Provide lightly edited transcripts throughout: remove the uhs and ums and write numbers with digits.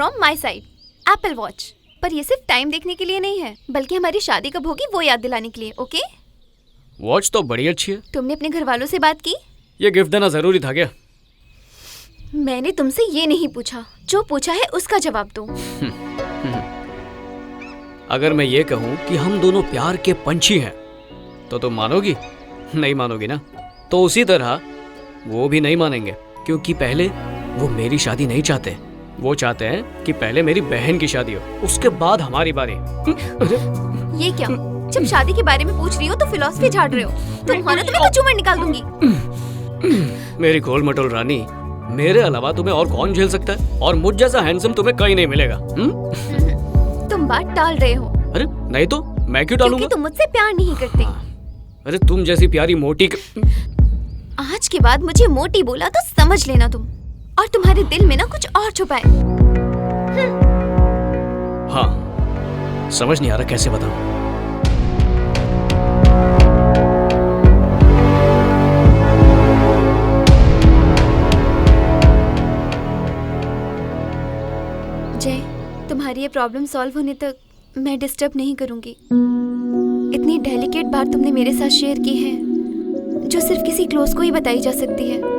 From my side, Apple watch. पर ये सिर्फ टाइम देखने के लिए नहीं है, बल्कि हमारी शादी कब होगी वो याद दिलाने के लिए। ओके? वॉच तो बड़ी अच्छी है। तुमने अपने घर वालों से बात की? ये गिफ्ट देना जरूरी था क्या? मैंने तुमसे ये नहीं पूछा, जो पूछा है उसका जवाब दो। अगर मैं ये कहूँ कि हम दोनों प्यार के पंछी हैं तो तुम मानोगी? नहीं मानोगी ना? तो उसी तरह वो भी नहीं मानेंगे, क्योंकि पहले वो मेरी शादी नहीं चाहते। वो चाहते हैं कि पहले मेरी बहन की शादी हो, उसके बाद हमारी बारी। ये क्या? जब शादी के बारे में पूछ रही हो तो फिलॉसफी झाड़ रहे हो। तुम हो ना तो मैं कचूमर निकाल दूंगी। मेरी गोल मटोल रानी, मेरे अलावा तुम्हें और कौन झेल सकता है? और मुझ जैसा हैंडसम तुम्हें कहीं नहीं मिलेगा। तुम बात टाल रहे हो। अरे नहीं तो मैं क्यों टालूंगा? क्योंकि तुम मुझसे प्यार नहीं करते। अरे तुम जैसी प्यारी मोटी आज के बाद मुझे मोटी बोला तो समझ लेना तुम, और तुम्हारे दिल में ना कुछ और छुपा है। हाँ, समझ नहीं आ रहा कैसे बताऊं। जय, तुम्हारी ये प्रॉब्लम सॉल्व होने तक मैं डिस्टर्ब नहीं करूंगी। इतनी डेलिकेट बात तुमने मेरे साथ शेयर की है जो सिर्फ किसी क्लोज को ही बताई जा सकती है।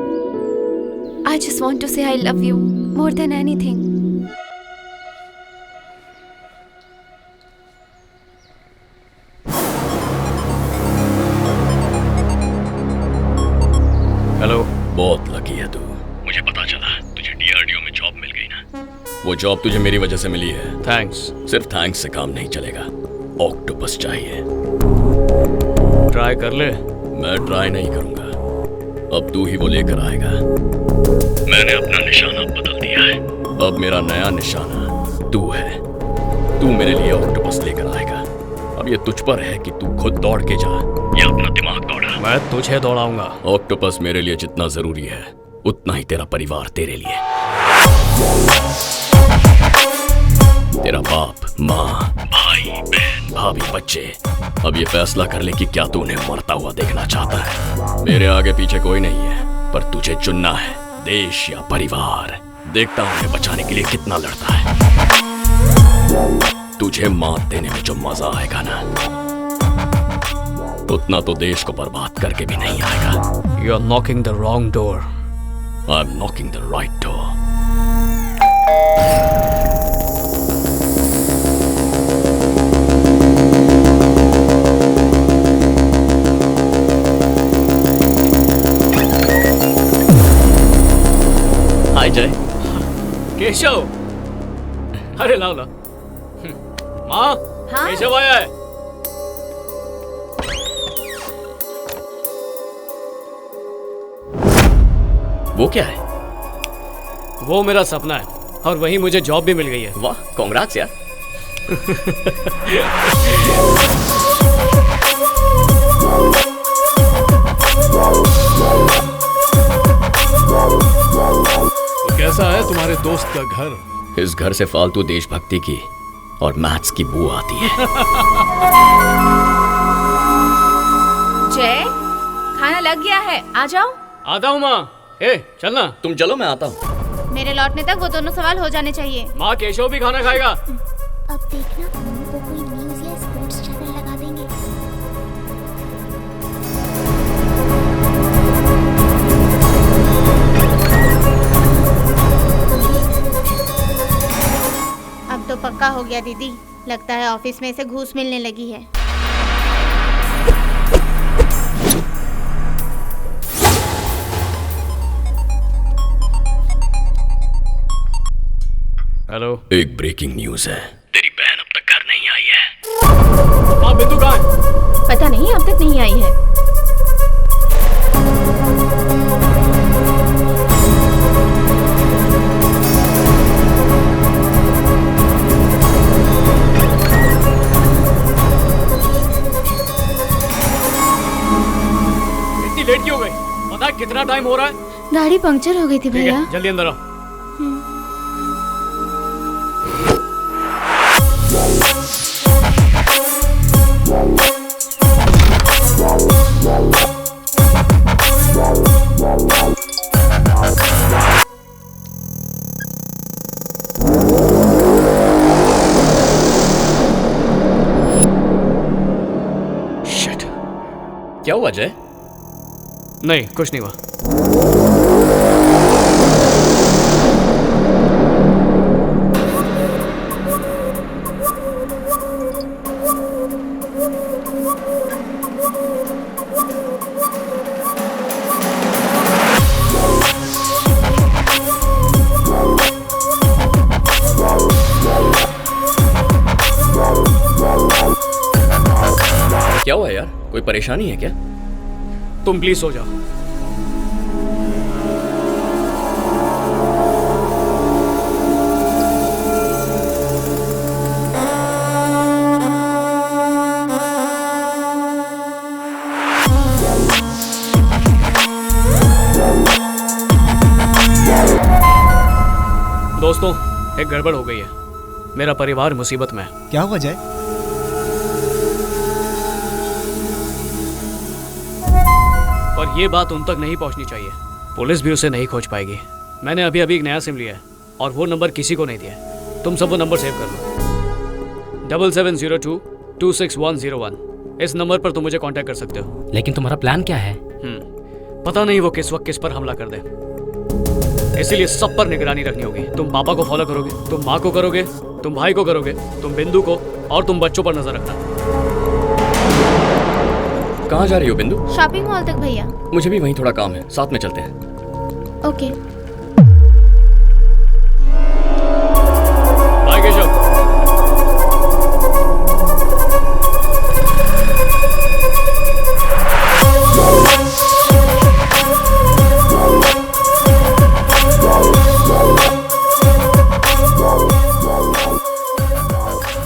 I just want to say I love you more than anything. Hello. बहुत लकी है तू। मुझे पता चला तुझे DRDO में जॉब मिल गई ना। वो जॉब तुझे मेरी वजह से मिली है। थैंक्स। सिर्फ थैंक्स से काम नहीं चलेगा, ऑक्टोपस चाहिए। ट्राई कर ले। मैं ट्राई नहीं करूंगा, अब तू ही वो लेकर आएगा। मैंने अपना निशाना बदल दिया है, अब मेरा नया निशाना तू है। तू मेरे लिए ऑक्टोपस लेकर आएगा। अब ये तुझ पर है कि तू खुद दौड़ के जा या अपना दिमाग दौड़ा। मैं तुझे दौड़ाऊंगा। ऑक्टोपस मेरे लिए जितना जरूरी है उतना ही तेरा परिवार तेरे लिए। तेरा बाप, माँ, भाई, बहन, भाभी, बच्चे। अब ये फैसला कर ले कि क्या तू उन्हें मरता हुआ देखना चाहता है। मेरे आगे पीछे कोई नहीं है, पर तुझे चुनना है, देश या परिवार। देखता हूँ उन्हें बचाने के लिए कितना लड़ता है। तुझे मात देने में जो मजा आएगा ना, उतना तो देश को बर्बाद करके भी नहीं आएगा। You are knocking the wrong door. I'm knocking the right door. हाय जय। केशव, अरे लाओ लाओ। माँ, हाँ? केशव आया है। वो क्या है? वो मेरा सपना है और वहीं मुझे जॉब भी मिल गई है। वाह, कांग्रेट्स यार। तो कैसा है तुम्हारे दोस्त का घर? इस घर से फालतू देशभक्ति की और मैथ्स की बू आती है। जय, खाना लग गया है, आ जाओ। आता हूँ माँ। ए, चलना। तुम चलो, मैं आता हूँ। मेरे लौटने तक वो दोनों सवाल हो जाने चाहिए। माँ, केशव भी खाना खाएगा। अब देखना वो कोई न्यूज़ या स्पोर्ट्स चैनल लगा देंगे। अब तो पक्का हो गया दीदी, लगता है ऑफिस में से घूस मिलने लगी है। हेलो। एक ब्रेकिंग न्यूज है, तेरी बहन अब तक घर नहीं आई है। माँ, बिंदु कहाँ है? पता नहीं, अब तक नहीं आई है। इतनी लेट क्यों हो गई? पता है कितना टाइम हो रहा है? गाड़ी पंक्चर हो गई थी ठीक भैया। है, जल्दी अंदर आओ। क्या हुआ जय? नहीं, कुछ नहीं हुआ। क्या हुआ यार? कोई परेशानी है क्या? तुम प्लीज सो जाओ। दोस्तों, एक गड़बड़ हो गई है। मेरा परिवार मुसीबत में है। क्या हुआ जय? और ये बात उन तक नहीं पहुंचनी चाहिए। पुलिस भी उसे नहीं खोज पाएगी। मैंने अभी अभी एक नया सिम लिया है और वो नंबर किसी को नहीं दिया है। तुम सब वो नंबर सेव कर लो, 7702261101। इस नंबर पर तुम मुझे कांटेक्ट कर सकते हो। लेकिन तुम्हारा प्लान क्या है? पता नहीं वो किस वक्त किस पर हमला कर दे, इसीलिए सब पर निगरानी रखनी होगी। तुम पापा को फॉलो करोगे, तुम माँ को करोगे, तुम भाई को करोगे, तुम बिंदु को, और तुम बच्चों पर नजर रखना। कहाँ जा रही हो बिंदु? शॉपिंग मॉल तक भैया। मुझे भी वहीं थोड़ा काम है, साथ में चलते हैं। ओके। बाय केशव।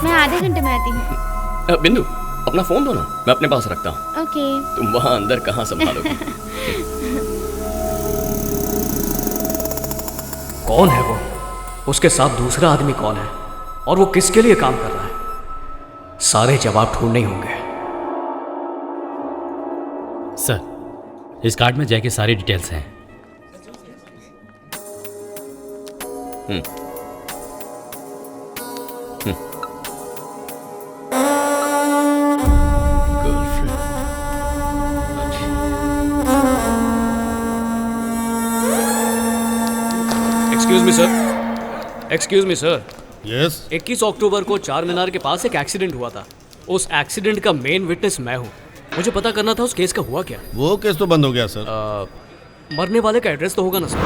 मैं आधे घंटे में आती हूँ। बिंदु, अपना फोन दो ना, मैं अपने पास रखता हूँ। ओके। तुम वहाँ अंदर कहाँ संभालोगी? कौन है वो? उसके साथ दूसरा आदमी कौन है? और वो किसके लिए काम कर रहा है? सारे जवाब ढूंढने ही होंगे। सर, इस कार्ड में जय की सारी डिटेल्स हैं। Excuse me sir. यस। 21 अक्टूबर को चार मीनार के पास एक एक्सीडेंट हुआ था। उस एक्सीडेंट का मेन विटनेस मैं हूँ। मुझे पता करना था उस केस का हुआ क्या। वो केस तो बंद हो गया सर। मरने वाले का एड्रेस तो होगा ना सर?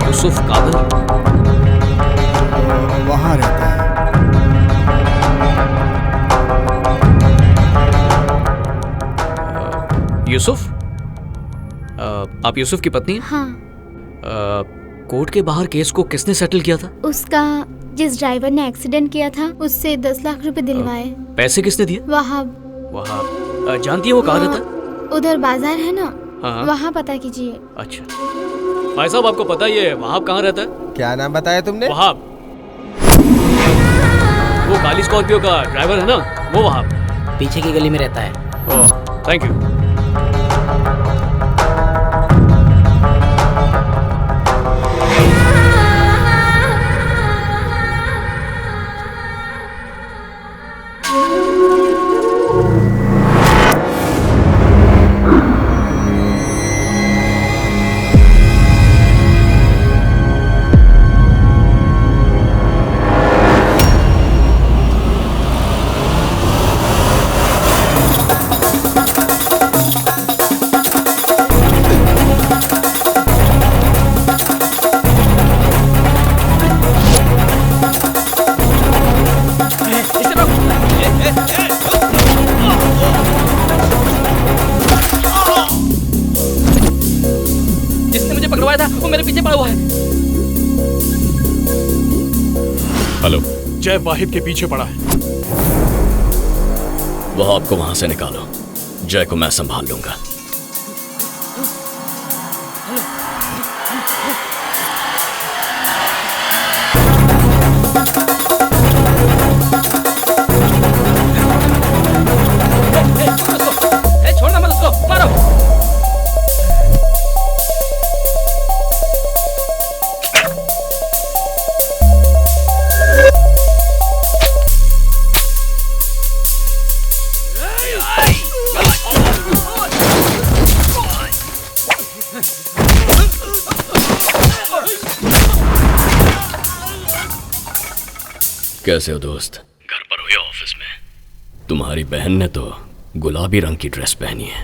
यूसुफ कादर वहाँ रहता है। यूसुफ, आप यूसुफ की पत्नी हैं? हाँ। कोर्ट के बाहर केस को किसने सेटल किया था? उसका जिस ड्राइवर ने एक्सीडेंट किया था उससे 10 लाख रुपए दिलवाए। पैसे किसने दिए? वहाब। जानती है वो कहाँ रहता है? उधर बाजार है ना, हाँ। वहाँ पता कीजिए। अच्छा भाई साहब, आपको पता ही है वहाब कहाँ रहता है? क्या नाम बताया तुमने? वहाब, वो काली स्कॉर्पियो का ड्राइवर है ना, वो वहाब। पीछे की गली में रहता है। ओह, थैंक यू। हेलो। जय वाहिद के पीछे पड़ा है। वह आपको वहां से निकालो, जय को मैं संभाल लूंगा। छोड़ना मत उसको, मारो। कैसे हो दोस्त? घर पर हो या ऑफिस में? तुम्हारी बहन ने तो गुलाबी रंग की ड्रेस पहनी है,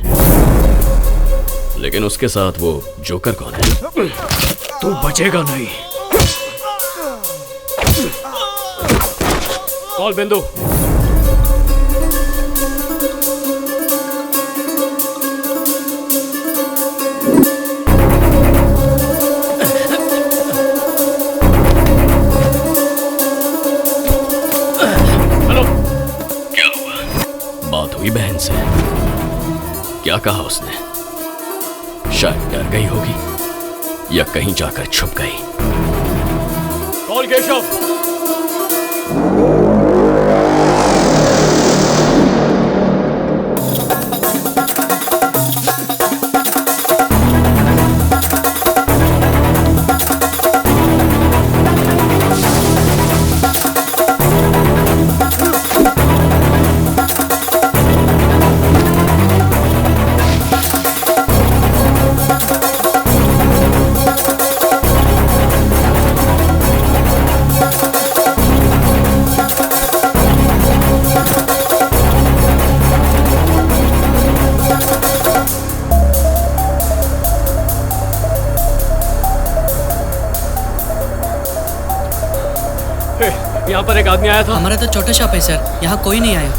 लेकिन उसके साथ वो जोकर कौन है? तू बचेगा नहीं। कॉल बिंदु। हेलो। क्या हुआ? बात हुई बहन से? क्या कहा उसने? शायद डर गई होगी या कहीं जाकर छुप गई। कॉल केशव। यहाँ पर एक आदमी आया था। हमारा तो छोटा शॉप है सर, यहाँ कोई नहीं आया।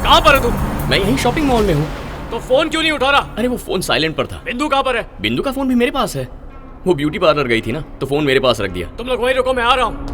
कहाँ पर है तुम? मैं यहीं शॉपिंग मॉल में हूँ। तो फोन क्यों नहीं उठा रहा? अरे वो फोन साइलेंट पर था। बिंदु कहाँ पर है? बिंदु का फोन भी मेरे पास है। वो ब्यूटी पार्लर गई थी ना, तो फोन मेरे पास रख दिया। तुम लोग वहीं रुको, मैं आ रहा हूँ।